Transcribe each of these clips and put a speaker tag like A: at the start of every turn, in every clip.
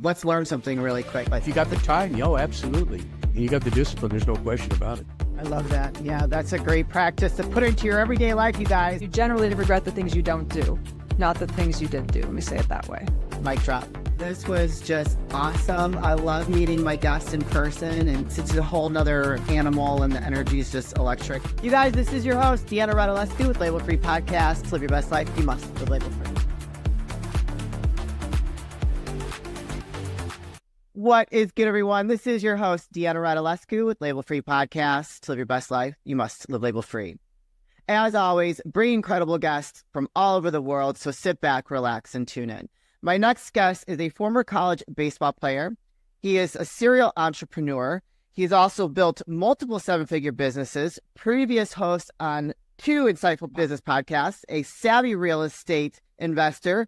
A: Let's learn something really quick.
B: If you got the time, absolutely. And you got the discipline, there's no question about it.
A: I love that. Yeah, that's a great practice to put into your everyday life, you guys.
C: You generally regret the things you don't do, not the things you did do. Let me say it that way.
A: Mic drop. This was just awesome. I love meeting my guests in person, and it's a whole nother animal, and the energy is just electric. You guys, this is your host, Deanna Radulescu with Label Free Podcast. Live your best life. You must live label free. What is good, everyone? This is your host, Deanna Radulescu with Label Free Podcast. To live your best life, you must live label free. As always, bring incredible guests from all over the world, so sit back, relax, and tune in. My next guest is a former college baseball player. He is a serial entrepreneur. He's also built multiple seven-figure businesses, previous host on 2 insightful business podcasts, a savvy real estate investor,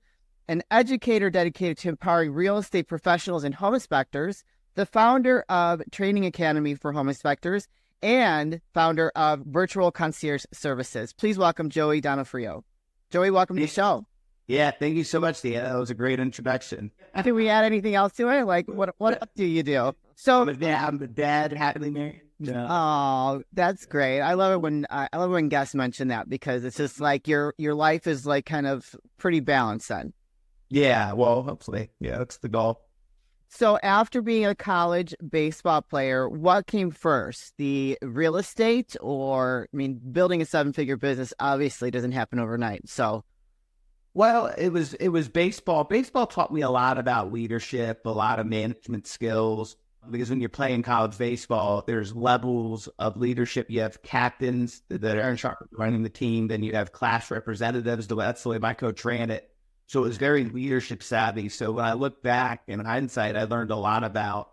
A: an educator dedicated to empowering real estate professionals and home inspectors, the founder of Training Academy for Home Inspectors, and founder of Virtual Concierge Services. Please welcome Joey Donofrio. Joey, welcome to the show.
D: Yeah, thank you so much, Deanna. That was a great introduction.
A: Did we add anything else to it? Like, what do you do? So
D: I'm a dad, happily married. Yeah.
A: Oh, that's great. I love it when guests mention that, because it's just like your life is like kind of pretty balanced then.
D: Yeah, well, hopefully. Yeah, that's the goal.
A: So after being a college baseball player, what came first? The real estate, or, I mean, building a 7-figure business obviously doesn't happen overnight. So
D: well, it was baseball. Baseball taught me a lot about leadership, a lot of management skills, because when you're playing college baseball, there's levels of leadership. You have captains that are in charge of running the team. Then you have class representatives. That's the way my coach ran it. So it was very leadership savvy. So when I look back in hindsight, I learned a lot about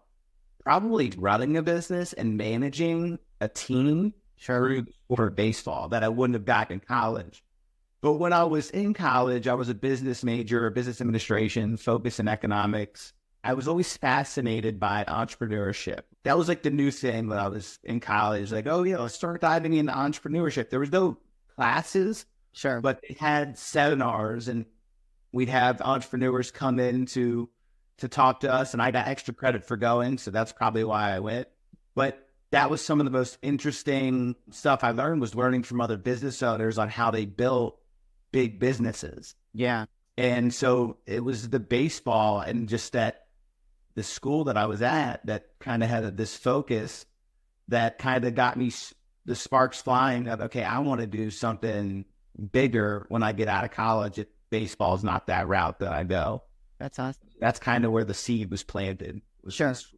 D: probably running a business and managing a team through baseball that I wouldn't have gotten in college. But when I was in college, I was a business major, business administration, focused in economics. I was always fascinated by entrepreneurship. That was like the new thing when I was in college. Like, oh, yeah, let's start diving into entrepreneurship. There was no classes, but they had seminars, and we'd have entrepreneurs come in to talk to us, and I got extra credit for going, so that's probably why I went. But that was some of the most interesting stuff I learned, was learning from other business owners on how they built big businesses.
A: Yeah. And
D: so it was the baseball and just that the school that I was at that kind of had this focus that kind of got me the sparks flying of, okay, I want to do something bigger when I get out of college. Baseball is not that route that I go.
A: That's awesome.
D: That's kind of where the seed was planted. Just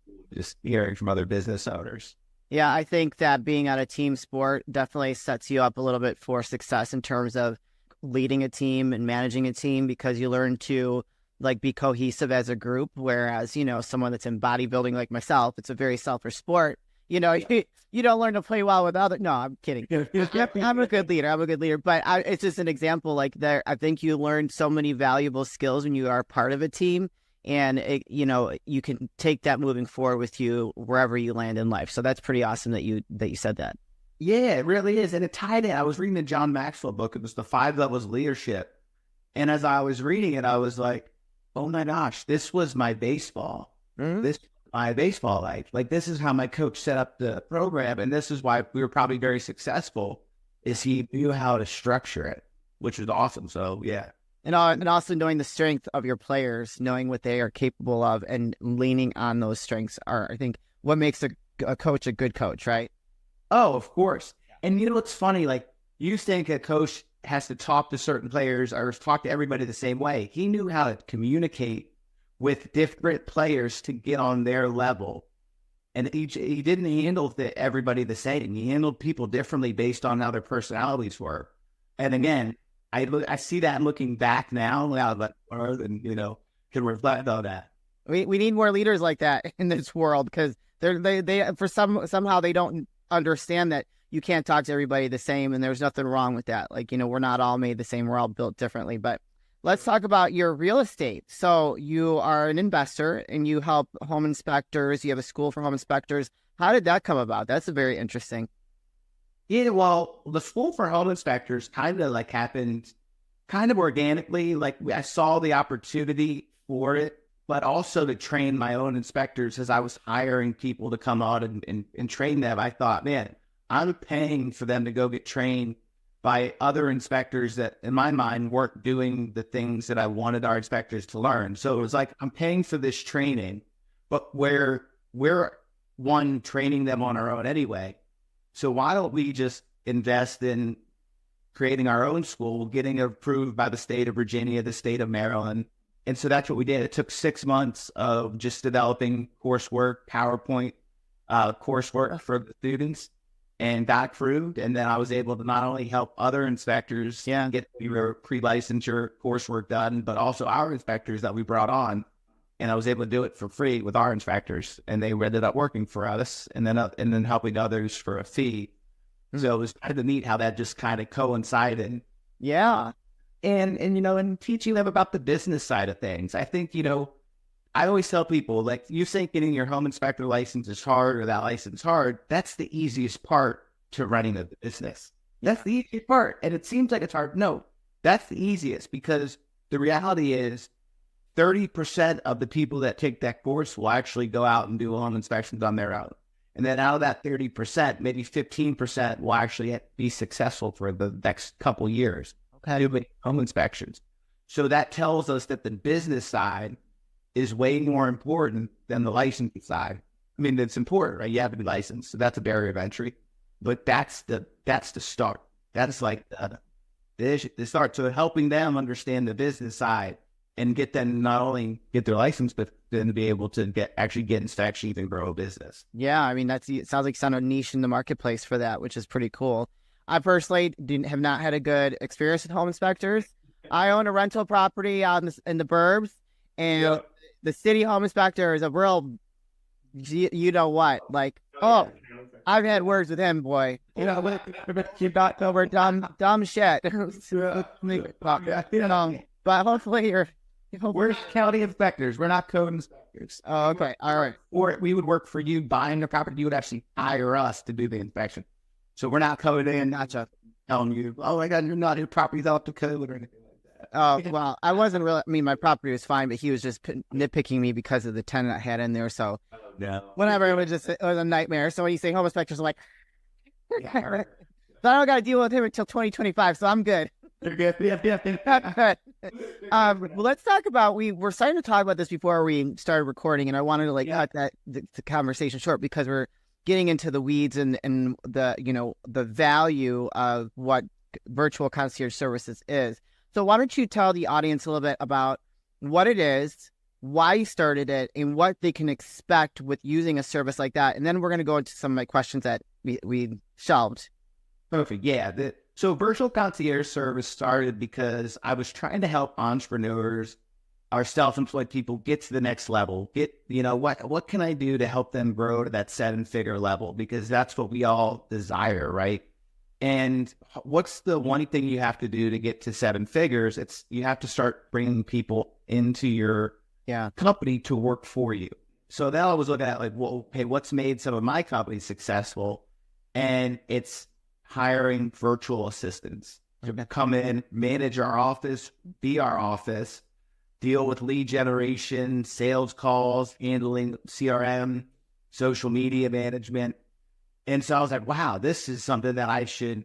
D: hearing from other business owners.
A: Yeah, I think that being on a team sport definitely sets you up a little bit for success in terms of leading a team and managing a team, because you learn to like be cohesive as a group. Whereas, you know, someone that's in bodybuilding like myself, it's a very selfish sport. You know, you don't learn to play well with other. No, I'm kidding. I'm a good leader. But it's just an example. Like there, I think you learn so many valuable skills when you are part of a team, and you can take that moving forward with you wherever you land in life. So that's pretty awesome that you said that.
D: Yeah, it really is. And it tied in. I was reading the John Maxwell book. It was the 5 Levels of Leadership. And as I was reading it, I was like, oh my gosh, this was my baseball. Mm-hmm. This is my baseball life. Like, this is how my coach set up the program. And this is why we were probably very successful, is he knew how to structure it, which was awesome. So, yeah.
A: And also knowing the strength of your players, knowing what they are capable of, and leaning on those strengths are, I think, what makes a coach a good coach, right?
D: Oh, of course. And you know what's funny? Like, you think a coach has to talk to certain players or talk to everybody the same way. He knew how to communicate with different players to get on their level. And he didn't handle everybody the same. He handled people differently based on how their personalities were. And again, I see that looking back now, and can reflect on that.
A: We need more leaders like that in this world, because somehow they don't understand that you can't talk to everybody the same, and there's nothing wrong with that. Like, we're not all made the same. We're all built differently. But let's talk about your real estate. So you are an investor and you help home inspectors. You have a school for home inspectors. How did that come about? That's very interesting.
D: Yeah, well, the school for home inspectors kind of like happened kind of organically. Like, I saw the opportunity for it but also to train my own inspectors as I was hiring people to come on and train them. I thought, man, I'm paying for them to go get trained by other inspectors that, in my mind, weren't doing the things that I wanted our inspectors to learn. So it was like, I'm paying for this training, but we're training them on our own anyway. So why don't we just invest in creating our own school, getting approved by the state of Virginia, the state of Maryland. And so that's what we did. It took 6 months of just developing coursework, PowerPoint coursework for the students, and got approved. And then I was able to not only help other inspectors get their pre-licensure coursework done, but also our inspectors that we brought on. And I was able to do it for free with our inspectors, and they ended up working for us, and then helping others for a fee. So it was kind of neat how that just kind of coincided.
A: Yeah.
D: And teaching them about the business side of things. I think, I always tell people, like, you think getting your home inspector license is hard or that license hard. That's the easiest part to running a business. That's the easiest part. And it seems like it's hard. No, that's the easiest, because the reality is 30% of the people that take that course will actually go out and do home inspections on their own. And then out of that 30%, maybe 15% will actually be successful for the next couple years doing home inspections. So that tells us that the business side is way more important than the licensing side. I mean, it's important, right? You have to be licensed, so that's a barrier of entry. But that's the start. That's like the start. So helping them understand the business side and get them not only get their license, but then to be able to get inspections and grow a business.
A: Yeah, I mean, it sounds like you found a niche in the marketplace for that, which is pretty cool. I personally have not had a good experience with home inspectors. I own a rental property out in the burbs, and the city home inspector is a real, you know what, like, I've had words with him, boy. You got over dumb shit. But hopefully
D: we're county inspectors. We're not code inspectors.
A: Oh, okay. All right.
D: Or we would work for you buying the property. You would actually hire us to do the inspection. So we're not coding in, not just telling you, oh my God, you're not, your property's out to code or anything like that.
A: Oh, well, I wasn't really, I mean, my property was fine, but he was just nitpicking me because of the tenant I had in there. So whatever, it was a nightmare. So when you say home inspectors, I'm like, so I don't got to deal with him until 2025. So I'm good. Well, let's talk about, we're starting to talk about this before we started recording, and I wanted to cut the conversation short because we're getting into the weeds and the value of what virtual concierge services is. So why don't you tell the audience a little bit about what it is, why you started it, and what they can expect with using a service like that, and then we're going to go into some of my questions that we shelved.
D: Perfect. Yeah. So virtual concierge service started because I was trying to help entrepreneurs, our self-employed people, get to the next level. What can I do to help them grow to that 7-figure level? Because that's what we all desire, right? And what's the one thing you have to do to get to 7 figures? You have to start bringing people into your company to work for you. So then I was looking at what's made some of my companies successful? And it's hiring virtual assistants to come in, manage our office, be our office, deal with lead generation, sales calls, handling CRM, social media management. And so I was like, wow, this is something that I should,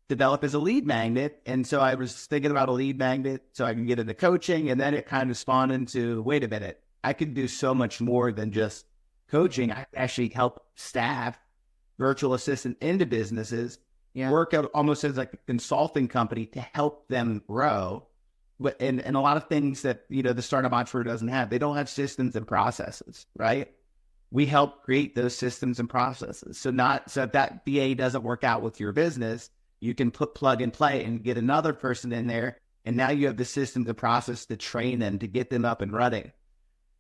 D: develop as a lead magnet. And so I was thinking about a lead magnet so I can get into coaching. And then it kind of spawned into, wait a minute, I could do so much more than just coaching. I could actually help staff virtual assistant into businesses, work out almost as like a consulting company to help them grow. But and a lot of things that, the startup entrepreneur doesn't have. They don't have systems and processes, right? We help create those systems and processes. So if that BA doesn't work out with your business, you can plug and play and get another person in there. And now you have the systems and process to train them, to get them up and running.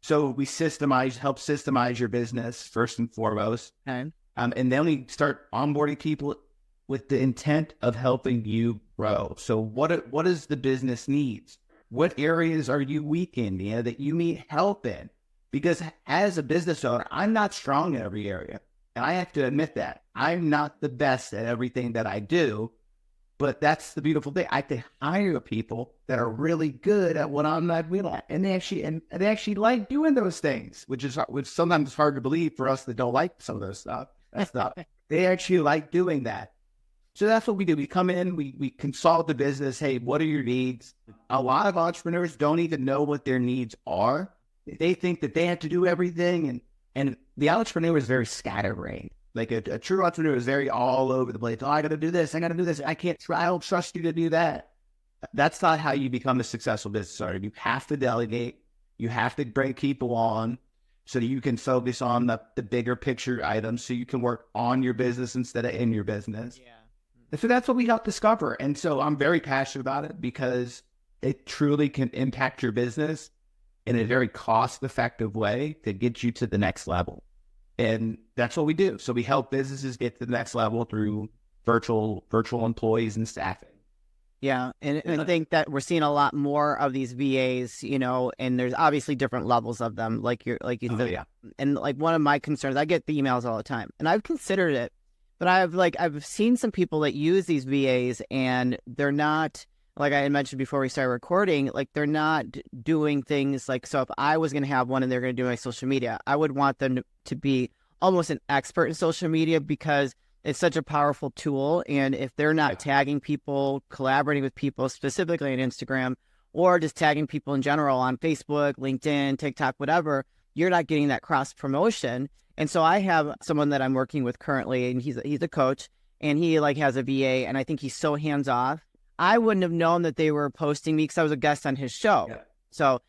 D: So we help systemize your business first and foremost.
A: Okay.
D: And then we start onboarding people with the intent of helping you grow. So what is the business needs? What areas are you weak in, that you need help in? Because as a business owner, I'm not strong in every area. And I have to admit that. I'm not the best at everything that I do. But that's the beautiful thing. I can hire people that are really good at what I'm not good at, and they actually like doing those things, which sometimes is hard to believe for us that don't like some of those stuff. That stuff. They actually like doing that. So that's what we do. We come in, we consult the business. Hey, what are your needs? A lot of entrepreneurs don't even know what their needs are. They think that they have to do everything, and the entrepreneur is very scatterbrained. Like a true entrepreneur is very all over the place. Oh, I got to do this. I got to do this. I don't trust you to do that. That's not how you become a successful business owner. You have to delegate. You have to bring people on so that you can focus on the bigger picture items, so you can work on your business instead of in your business. Yeah. So that's what we help discover. And so I'm very passionate about it because it truly can impact your business in a very cost-effective way to get you to the next level. And that's what we do. So we help businesses get to the next level through virtual employees and staffing.
A: Yeah. And I think that we're seeing a lot more of these VAs, and there's obviously different levels of them. Like you said.
D: Yeah.
A: And like one of my concerns, I get the emails all the time, and I've considered it, but I've seen some people that use these VAs and they're not, like I had mentioned before we started recording, like they're not doing things like, so if I was going to have one and they're going to do my social media, I would want them to be almost an expert in social media because it's such a powerful tool. And if they're not tagging people, collaborating with people, specifically on Instagram, or just tagging people in general on Facebook, LinkedIn, TikTok, whatever, you're not getting that cross promotion. And so I have someone that I'm working with currently, and he's a coach, and he like has a VA, and I think he's so hands off. I wouldn't have known that they were posting me because I was a guest on his show. Yeah. So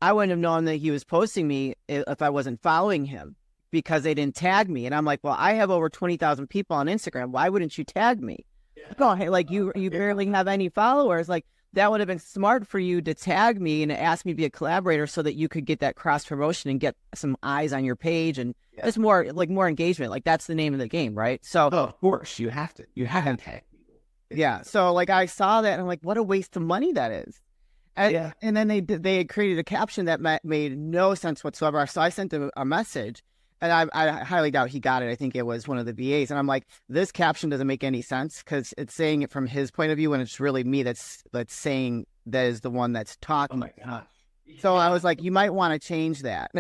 A: I wouldn't have known that he was posting me if I wasn't following him because they didn't tag me. And I'm like, well, I have over 20,000 people on Instagram. Why wouldn't you tag me? Yeah. Oh, hey, like you barely have any followers. Like that would have been smart for you to tag me and ask me to be a collaborator so that you could get that cross promotion and get some eyes on your page and it's more engagement. Like that's the name of the game, right? So
D: of course you have to tag.
A: Yeah. So like I saw that and I'm like, what a waste of money that is. And then they had created a caption that made no sense whatsoever. So I sent him a message and I highly doubt he got it. I think it was one of the VAs. And I'm like, this caption doesn't make any sense because it's saying it from his point of view and it's really me that's saying that is the one that's talking.
D: Oh my gosh.
A: So I was like, you might want to change that.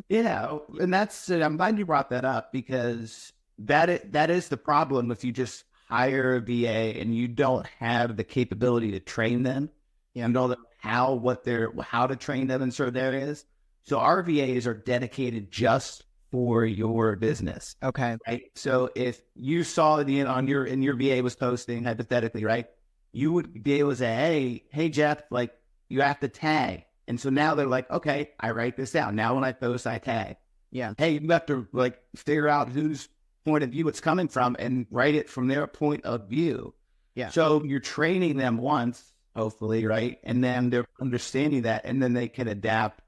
D: Yeah. And I'm glad you brought that up because that is the problem if you just hire a VA and you don't have the capability to train them. You know how to train them in certain areas. So our VAs are dedicated just for your business.
A: Okay.
D: Right. So if you saw it in your VA was posting hypothetically, right, you would be able to say, hey Jeff, like you have to tag. And so now they're like, okay, I write this down. Now when I post, I tag.
A: Yeah.
D: Hey, you have to like figure out whose point of view it's coming from and write it from their point of view.
A: Yeah.
D: So you're training them once, hopefully, right? And then they're understanding that, and then they can adapt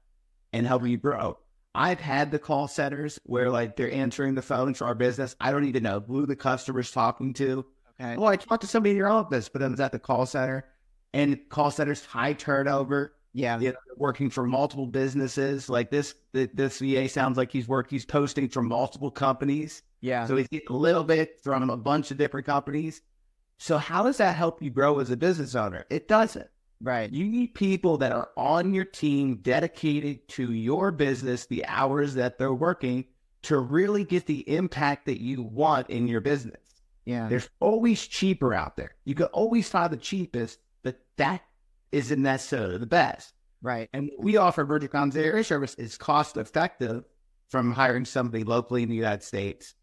D: and help you grow. I've had the call centers where like they're answering the phone for our business. I don't even know who the customer's talking to.
A: Okay.
D: Oh, I talked to somebody in your office, but I was at the call center, and call centers high turnover.
A: Yeah.
D: They're working for multiple businesses. Like this VA sounds like he's posting from multiple companies.
A: Yeah.
D: So he's getting a little bit from a bunch of different companies. So how does that help you grow as a business owner? It doesn't.
A: Right.
D: You need people that are on your team dedicated to your business, the hours that they're working to really get the impact that you want in your business.
A: Yeah.
D: There's always cheaper out there. You can always find the cheapest, but that isn't necessarily the best.
A: Right.
D: And what we offer virtual concierge service is cost effective from hiring somebody locally in the United States.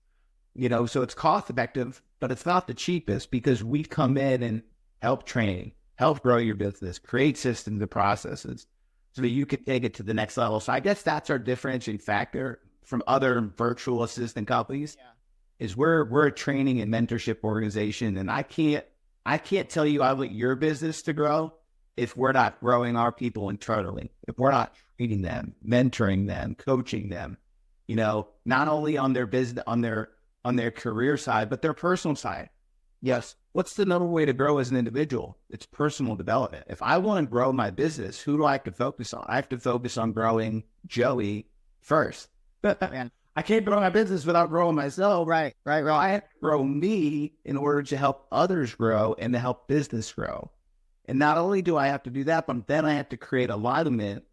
D: So it's cost effective, but it's not the cheapest because we come in and help train, help grow your business, create systems and processes so that you can take it to the next level. So I guess that's our differentiating factor from other virtual assistant companies is we're a training and mentorship organization. And I can't tell you I want your business to grow if we're not growing our people internally, if we're not training them, mentoring them, coaching them, not only on their business, on their career side, but their personal side. Yes. What's the number way to grow as an individual? It's personal development. If I want to grow my business, who do I have to focus on? I have to focus on growing Joey first. I I can't grow my business without growing myself.
A: Right.
D: I have to grow me in order to help others grow and to help business grow. And not only do I have to do that, but then I have to create alignment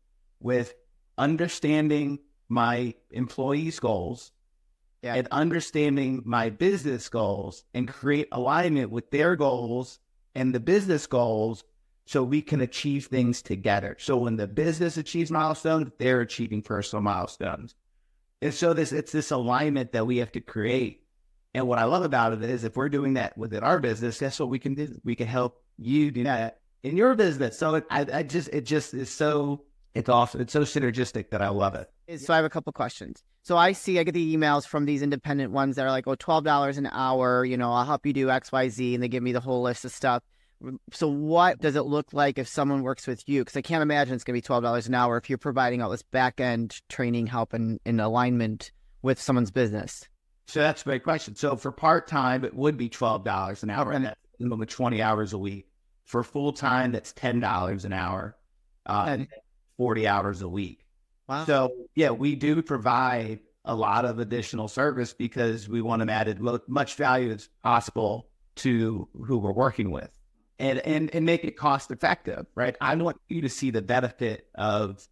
D: with understanding my employees' goals and understanding my business goals and create alignment with their goals and the business goals so we can achieve things together. So when the business achieves milestones, they're achieving personal milestones. And so it's this alignment that we have to create. And what I love about it is if we're doing that within our business, guess what we can do? We can help you do that in your business. So it's awesome. It's so synergistic that I love it.
A: So I have a couple questions. So I get the emails from these independent ones that are like, oh, $12 an hour, I'll help you do X, Y, Z. And they give me the whole list of stuff. So what does it look like if someone works with you? Because I can't imagine it's going to be $12 an hour if you're providing all this back-end training, help, and alignment with someone's business.
D: So that's a great question. So for part-time, it would be $12 an hour, and that's minimum of 20 hours a week. For full-time, that's $10 an hour, and 40 hours a week.
A: Wow.
D: So, we do provide a lot of additional service because we want to add as much value as possible to who we're working with. And make it cost effective, right? I want you to see the benefit of,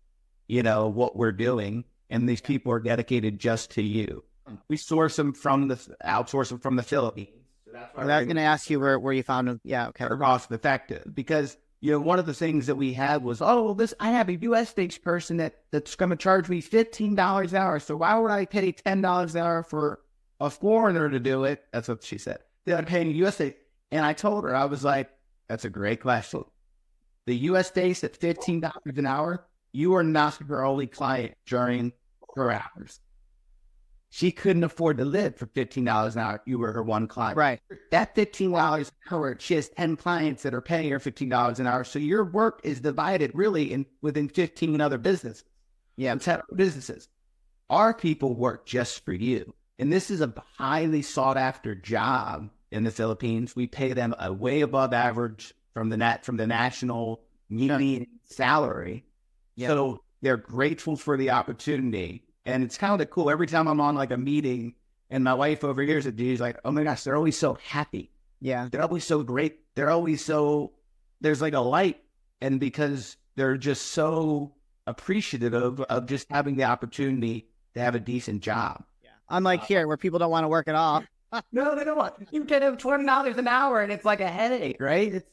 D: what we're doing. And these people are dedicated just to you. We outsource them from the Philippines. So that's why
A: I was going to ask you where you found them. Yeah. Okay.
D: They're cost effective because, one of the things that we had was, I have a US-based person that's going to charge me $15 an hour. So why would I pay $10 an hour for a foreigner to do it? That's what she said. They're paying US-based. And I told her, I was like, that's a great question. The US base at $15 an hour, you are not her only client during her hours. She couldn't afford to live for $15 an hour. You were her one client.
A: Right.
D: That $15 an hour, she has 10 clients that are paying her $15 an hour. So your work is divided really within 15 other businesses.
A: Yeah.
D: 10 businesses. Our people work just for you. And this is a highly sought after job in the Philippines. We pay them a way above average from the national median salary. Yep. So they're grateful for the opportunity. And it's kind of cool. Every time I'm on like a meeting and my wife overhears it, she's like, oh my gosh, they're always so happy.
A: Yeah.
D: They're always so great. They're always so, there's like a light. And because they're just so appreciative of just having the opportunity to have a decent job.
A: Yeah. Unlike here where people don't want to work at all.
D: No, they don't want. You get them $20 an hour, and it's like a headache, right? It's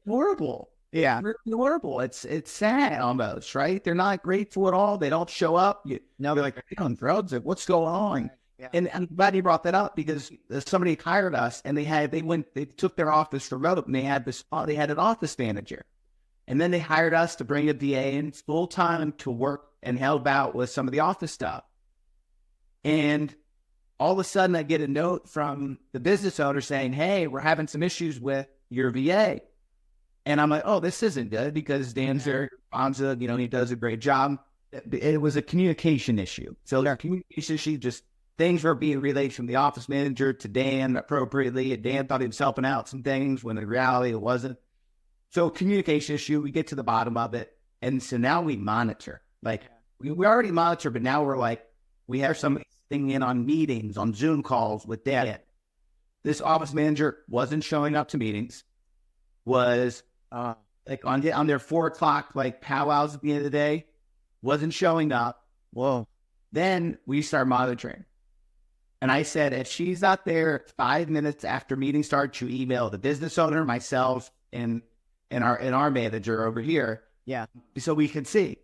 D: horrible.
A: Yeah,
D: it's really horrible. It's sad almost, right? They're not grateful at all. They don't show up. They're like, they're on drugs. Like, what's going on? Yeah. And I'm glad you brought that up because somebody hired us, and they took their office remote, and they had an office manager, and then they hired us to bring a VA in full time to work and help out with some of the office stuff, and all of a sudden, I get a note from the business owner saying, hey, we're having some issues with your VA. And I'm like, oh, this isn't good because Dan's very responsive. He does a great job. It was a communication issue. So our communication issue, just things were being relayed from the office manager to Dan appropriately. And Dan thought he was helping out some things when in reality it wasn't. So communication issue, we get to the bottom of it. And so now we monitor. Like we already monitor, but now we're like, we have somebody sitting in on meetings, on Zoom calls with Dan. This office manager wasn't showing up to meetings, was like on their 4 o'clock like powwows at the end of the day, wasn't showing up.
A: Whoa.
D: Then we start monitoring. And I said, if she's not there 5 minutes after meeting starts, you email the business owner, myself, and our manager over here.
A: Yeah. So
D: we can see.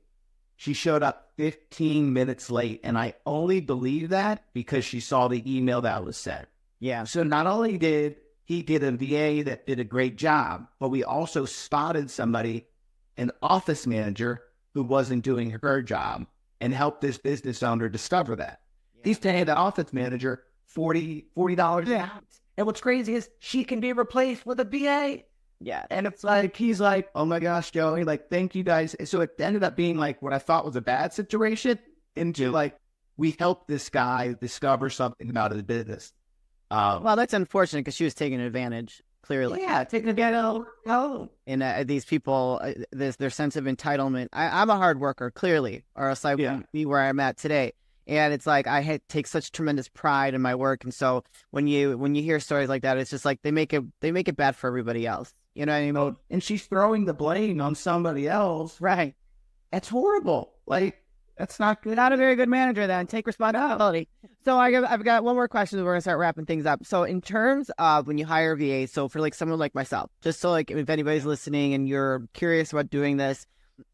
D: She showed up 15 minutes late, and I only believe that because she saw the email that was sent.
A: Yeah.
D: So not only did he did a VA that did a great job, but we also spotted somebody, an office manager, who wasn't doing her job and helped this business owner discover that. Yeah. He's paying the office manager $40 an hour. And what's crazy is she can be replaced with a VA.
A: Yeah.
D: And it's like, he's like, oh my gosh, Joey, like, thank you guys. So it ended up being like what I thought was a bad situation into like, we helped this guy discover something about his business.
A: Well, that's unfortunate because she was taking advantage, clearly.
D: Yeah, taking advantage.
A: And these people, their sense of entitlement. I'm a hard worker, clearly, or else I wouldn't be where I'm at today. And it's like take such tremendous pride in my work. And so when you hear stories like that, it's just like they make it bad for everybody else. You know what I mean?
D: Oh, and she's throwing the blame on somebody else.
A: Right.
D: That's horrible. Like, that's not good.
A: Not a very good manager then. Take responsibility. So I've got one more question. We're going to start wrapping things up. So in terms of when you hire a VA, so for like someone like myself, just so like if anybody's listening and you're curious about doing this,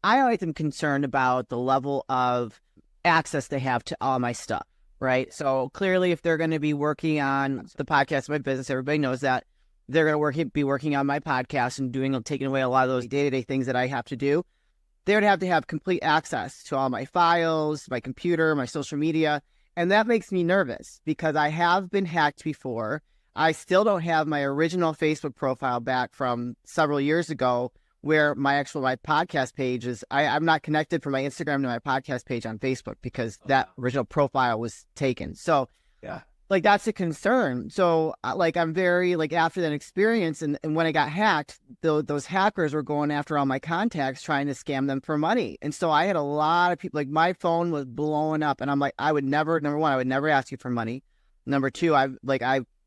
A: I always am concerned about the level of access they have to all my stuff, right? So clearly if they're going to be working on the podcast of my business, everybody knows that they're going to be working on my podcast and taking away a lot of those day-to-day things that I have to do. They would have to have complete access to all my files, my computer, my social media. And that makes me nervous because I have been hacked before. I still don't have my original Facebook profile back from several years ago where my podcast page is. I'm not connected from my Instagram to my podcast page on Facebook because that original profile was taken. So
D: Yeah.
A: like that's a concern. So like I'm very like after that experience and when I got hacked, those hackers were going after all my contacts trying to scam them for money. And so I had a lot of people, like my phone was blowing up and I'm like, number one, I would never ask you for money. Number two, I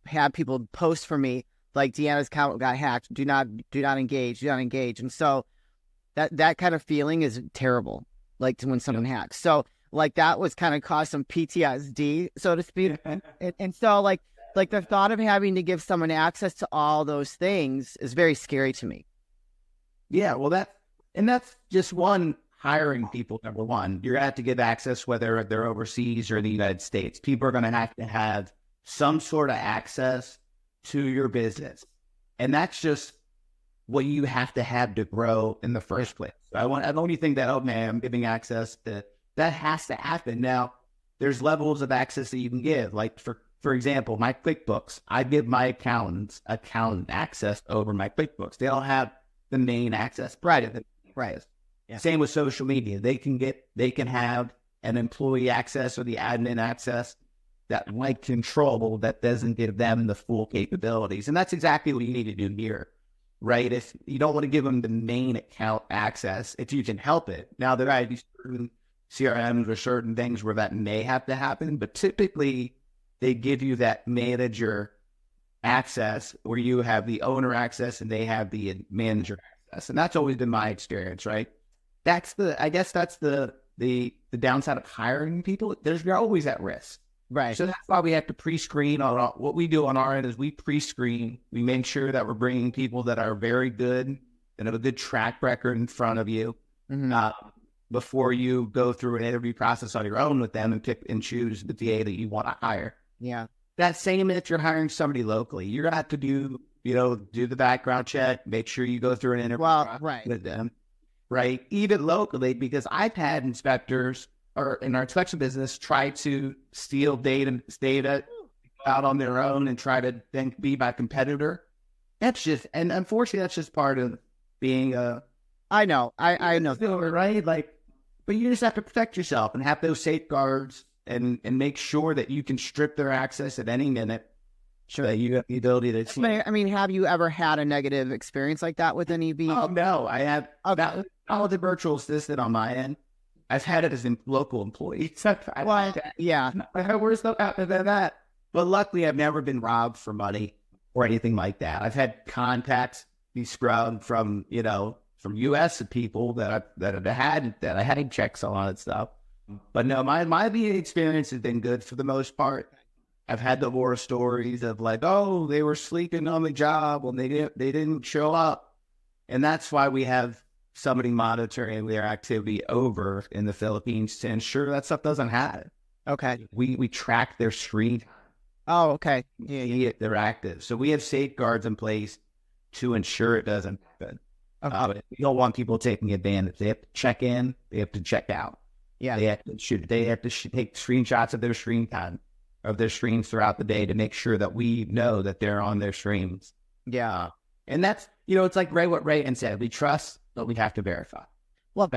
A: had people post for me like Deanna's account got hacked. Do not engage. And so that kind of feeling is terrible. Like when someone hacks. So like that was kind of caused some PTSD, so to speak. And so like the thought of having to give someone access to all those things is very scary to me.
D: Yeah, well, that's just one, hiring people. Number one, you're going to have to give access, whether they're overseas or in the United States. People are going to have some sort of access to your business. And that's just what you have to grow in the first place. I don't only think that, oh man, I'm giving access to, that has to happen. Now, there's levels of access that you can give. Like for example, my QuickBooks, I give my accountant access over my QuickBooks. They don't have the main access.
A: Right.
D: Yeah. Same with social media. They can have an employee access or the admin access that might control that doesn't give them the full capabilities. And that's exactly what you need to do here, right? If you don't want to give them the main account access, if you can help it. Now, there might be certain CRMs or certain things where that may have to happen, but typically they give you that manager access where you have the owner access and they have the manager access. And that's always been my experience, right? I guess that's the downside of hiring people. You're always at risk.
A: Right.
D: So that's why we have to pre-screen what we do on our end is we pre-screen. We make sure that we're bringing people that are very good and have a good track record in front of you. Mm-hmm. Before you go through an interview process on your own with them and pick and choose the VA that you want to hire.
A: Yeah.
D: That same if you're hiring somebody locally, you're going to have to do the background check, make sure you go through an interview with them, right? Even locally, because I've had inspectors or in our inspection business try to steal data out on their own and try to then be my competitor. And unfortunately, that's just part of being
A: I know,
D: right? Like, but you just have to protect yourself and have those safeguards and make sure that you can strip their access at any minute. Sure. That you have the ability to.
A: I mean, have you ever had a negative experience like that with any VA?
D: Oh, no, I have.
A: Okay.
D: Not with the virtual assistant on my end. I've had it as local employees.
A: Yeah.
D: We're still after that. But luckily, I've never been robbed for money or anything like that. I've had contacts be scrubbed from U.S. people that I had checks on and stuff. But no, my VA experience has been good for the most part. I've had the horror stories of like, oh, they were sleeping on the job when they didn't show up. And that's why we have somebody monitoring their activity over in the Philippines to ensure that stuff doesn't happen.
A: Okay.
D: We track their screen time.
A: Oh, okay. Yeah.
D: They're active. So we have safeguards in place to ensure it doesn't happen.
A: Okay.
D: We don't want people taking advantage. They have to check in. They have to check out.
A: Yeah.
D: They have to shoot. They have to take screenshots of their screen time, of their streams throughout the day to make sure that we know that they're on their streams.
A: Yeah.
D: And that's, it's like what Ray said. We trust, but we have to verify.
A: Well,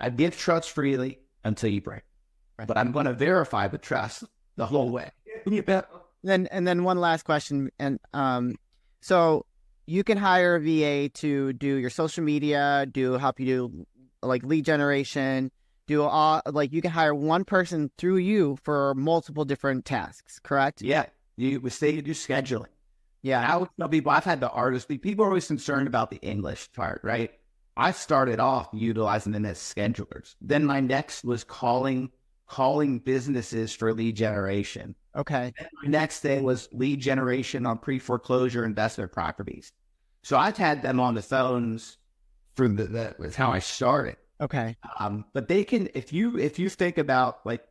D: I give trust freely until you break. Right. But I'm going to verify the trust the whole way.
A: And then one last question. And so you can hire a VA to do your social media, help you do like lead generation, do all, like, you can hire one person through you for multiple different tasks, correct?
D: Yeah. You say you do scheduling.
A: Yeah.
D: I would tell people, I've had the artists, people are always concerned about the English part, right? I started off utilizing them as schedulers. Then my next was calling businesses for lead generation.
A: Okay.
D: Then my next thing was lead generation on pre-foreclosure investment properties. So I've had them on the phones for that was how I started.
A: Okay.
D: But they can, if you think about like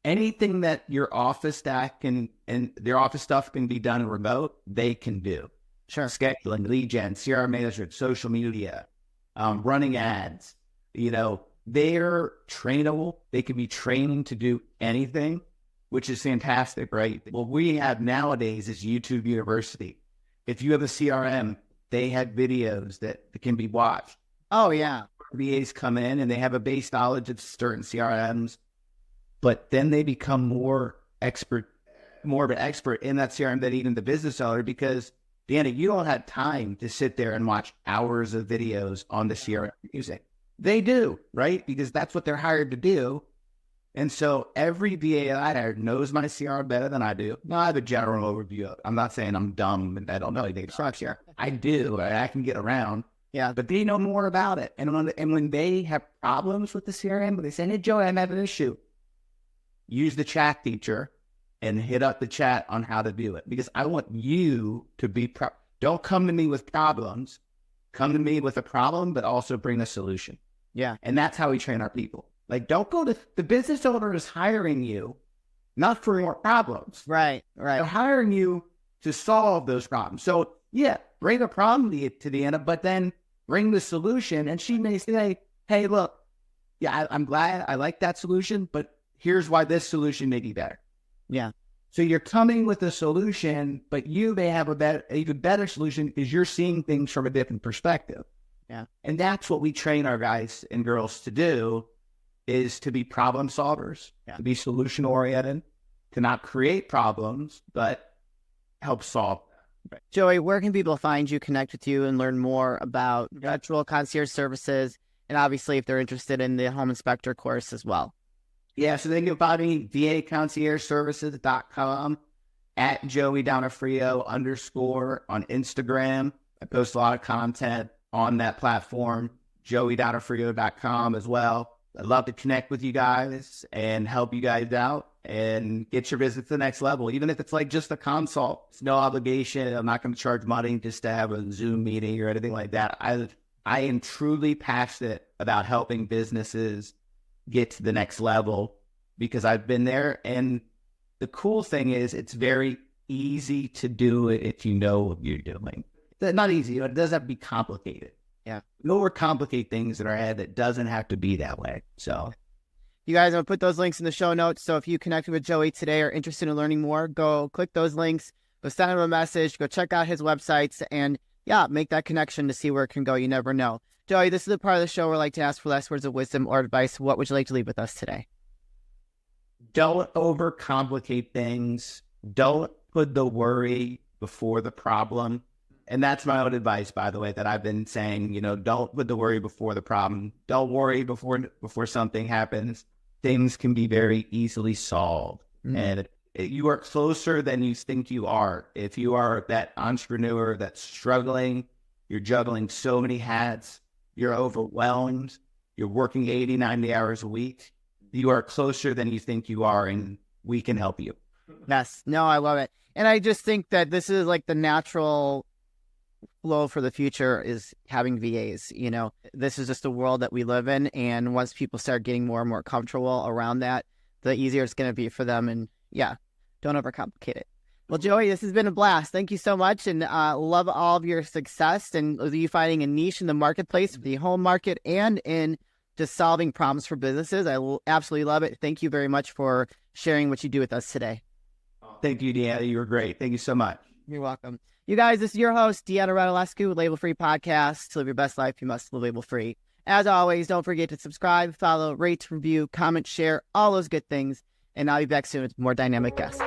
D: anything that your office staff and their office stuff can be done remote, they can do.
A: Sure.
D: Scheduling, lead gen, CRM management, social media, running ads, they're trainable. They can be trained to do anything, which is fantastic, right? What we have nowadays is YouTube University. If you have a CRM, they have videos that can be watched.
A: Oh, yeah.
D: VAs come in and they have a base knowledge of certain CRMs, but then they become more of an expert in that CRM than even the business owner, because Deanna, you don't have time to sit there and watch hours of videos on the CRM music. They do, right? Because that's what they're hired to do. And so every VA I hire knows my CRM better than I do. Now, I have a general overview of it. I'm not saying I'm dumb and I don't know anything about CRM. I do. I can get around.
A: Yeah.
D: But they know more about it. And when they have problems with the CRM, they say, hey, Joey, I'm having an issue. Use the chat feature and hit up the chat on how to do it. Because I want you to be, don't come to me with problems. Come to me with a problem, but also bring a solution.
A: Yeah.
D: And that's how we train our people. Like, don't go to, the business owner is hiring you, not for your problems.
A: Right.
D: They're hiring you to solve those problems. So yeah, bring a problem to the end, but then bring the solution. And she may say, hey, look, yeah, I'm glad I like that solution, but here's why this solution may be better.
A: Yeah.
D: So you're coming with a solution, but you may have even better solution because you're seeing things from a different perspective.
A: Yeah.
D: And that's what we train our guys and girls to do, is to be problem solvers, to be solution oriented, to not create problems, but help solve them.
A: Right. Joey, where can people find you, connect with you, and learn more about virtual concierge services? And obviously, if they're interested in the home inspector course as well.
D: Yeah, so they can find me vaconciergeservices.com, at Joey Donofrio _ on Instagram. I post a lot of content on that platform, joeydonofrio.com as well. I'd love to connect with you guys and help you guys out and get your business to the next level. Even if it's like just a consult, it's no obligation. I'm not going to charge money just to have a Zoom meeting or anything like that. I am truly passionate about helping businesses get to the next level because I've been there. And the cool thing is it's very easy to do it if you know what you're doing. It's not easy. It doesn't have to be complicated.
A: Yeah.
D: We overcomplicate things in our head. It doesn't have to be that way. So
A: you guys, I'm going to put those links in the show notes. So if you connected with Joey today or interested in learning more, go click those links, go send him a message, go check out his websites, and make that connection to see where it can go. You never know. Joey, this is the part of the show where I like to ask for last words of wisdom or advice. What would you like to leave with us today?
D: Don't overcomplicate things. Don't put the worry before the problem. And that's my own advice, by the way, that I've been saying, don't put the worry before the problem. Don't worry before something happens. Things can be very easily solved. And you are closer than you think you are. If you are that entrepreneur that's struggling, you're juggling so many hats, you're overwhelmed, you're working 80, 90 hours a week, you are closer than you think you are, and we can help you.
A: Yes. No, I love it. And I just think that this is like the natural flow for the future is having VAs. This is just the world that we live in. And once people start getting more and more comfortable around that, the easier it's going to be for them. And don't overcomplicate it. Well, Joey, this has been a blast. Thank you so much. And love all of your success and you finding a niche in the marketplace, the home market, and in just solving problems for businesses. I absolutely love it. Thank you very much for sharing what you do with us today.
D: Thank you, Deanna. You were great. Thank you so much.
A: You're welcome. You guys, this is your host, Deanna Radulescu with Label Free Podcast. To live your best life, you must live label free. As always, don't forget to subscribe, follow, rate, review, comment, share, all those good things. And I'll be back soon with more dynamic guests.